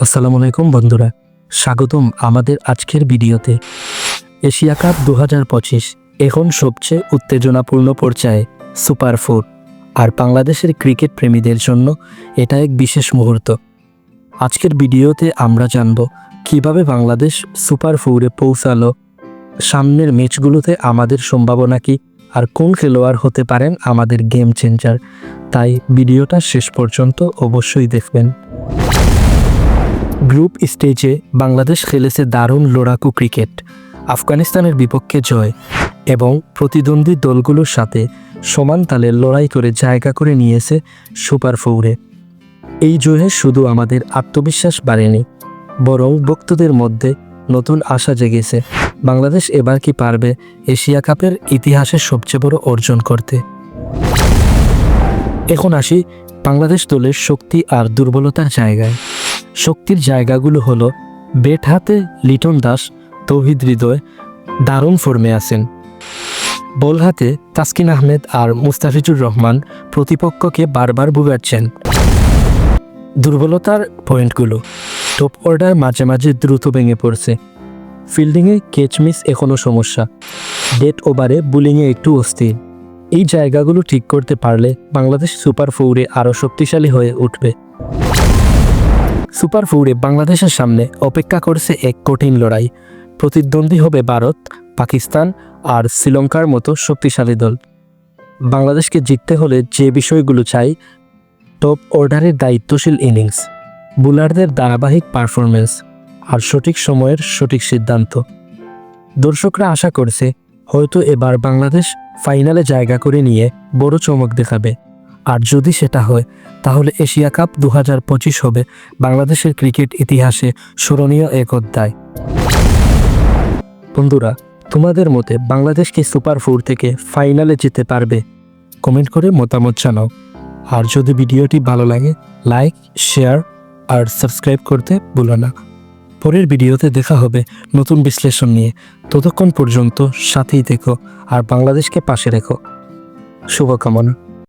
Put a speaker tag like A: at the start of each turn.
A: আসসালামু আলাইকুম বন্ধুরা, স্বাগতম আমাদের আজকের ভিডিওতে। এশিয়া কাপ 2025 এখন সবচেয়ে উত্তেজনাপূর্ণ পর্যায়ে সুপার ফোর, আর বাংলাদেশের ক্রিকেট প্রেমীদের জন্য এটা এক বিশেষ মুহূর্ত। আজকের ভিডিওতে আমরা জানব কিভাবে বাংলাদেশ সুপার ফোরে পৌঁছালো, সামনের ম্যাচগুলোতে আমাদের সম্ভাবনা কী, আর কোন খেলোয়াড় হতে পারেন আমাদের গেম চেঞ্জার। তাই ভিডিওটা শেষ পর্যন্ত অবশ্যই দেখবেন। গ্রুপ স্টেজে বাংলাদেশ খেলেছে দারুণ লড়াকু ক্রিকেট, আফগানিস্তানের বিপক্ষে জয় এবং প্রতিদ্বন্দ্বী দলগুলোর সাথে সমান তালে লড়াই করে জায়গা করে নিয়েছে সুপার ফোরে। এই জয়ে শুধু আমাদের আত্মবিশ্বাস বাড়েনি, বরং ভক্তদের মধ্যে নতুন আশা জেগেছে। বাংলাদেশ এবার কি পারবে এশিয়া কাপের ইতিহাসের সবচেয়ে বড় অর্জন করতে? এখন আসি বাংলাদেশ দলের শক্তি আর দুর্বলতার জায়গায়। শক্তির জায়গাগুলো হলো, ব্যাট হাতে লিটন দাস, তৌহিদ হৃদয় দারুণ ফর্মে আছেন। বল হাতে তাসকিন আহমেদ আর মুস্তাফিজুর রহমান প্রতিপক্ষকে বারবার ভুগাচ্ছেন। দুর্বলতার পয়েন্টগুলো: টপ অর্ডার মাঝে মাঝে দ্রুত ভেঙে পড়ছে, ফিল্ডিংয়ে ক্যাচ মিস এখনও সমস্যা, ডেড ওভারে বোলিংয়ে একটু অস্থির। এই জায়গাগুলো ঠিক করতে পারলে বাংলাদেশ সুপার ফোরে আরও শক্তিশালী হয়ে উঠবে। সুপার ফোরে বাংলাদেশের সামনে অপেক্ষা করছে এক কঠিন লড়াই। প্রতিদ্বন্দ্বী হবে ভারত, পাকিস্তান আর শ্রীলঙ্কার মতো শক্তিশালী দল। বাংলাদেশকে জিততে হলে যে বিষয়গুলো চাই: টপ অর্ডারের দায়িত্বশীল ইনিংস, বোলারদের ধারাবাহিক পারফরমেন্স আর সঠিক সময়ের সঠিক সিদ্ধান্ত। দর্শকরা আশা করছে হয়তো এবার বাংলাদেশ ফাইনালে জায়গা করে নিয়ে বড় চমক দেখাবে। আর যদি সেটা হয়, তাহলে এশিয়া কাপ 2025 হবে বাংলাদেশের ক্রিকেট ইতিহাসে স্মরণীয় এক অধ্যায়। বন্ধুরা, তোমাদের মতে বাংলাদেশ কি সুপার ফোর থেকে ফাইনালে যেতে পারবে? কমেন্ট করে মতামত জানাও। আর যদি ভিডিওটি ভালো লাগে, লাইক, শেয়ার আর সাবস্ক্রাইব করতে ভুলো না। পরের ভিডিওতে দেখা হবে নতুন বিশ্লেষণ নিয়ে। ততক্ষণ পর্যন্ত সাথেই থেকো আর বাংলাদেশকে পাশে রেখো। শুভকামনা।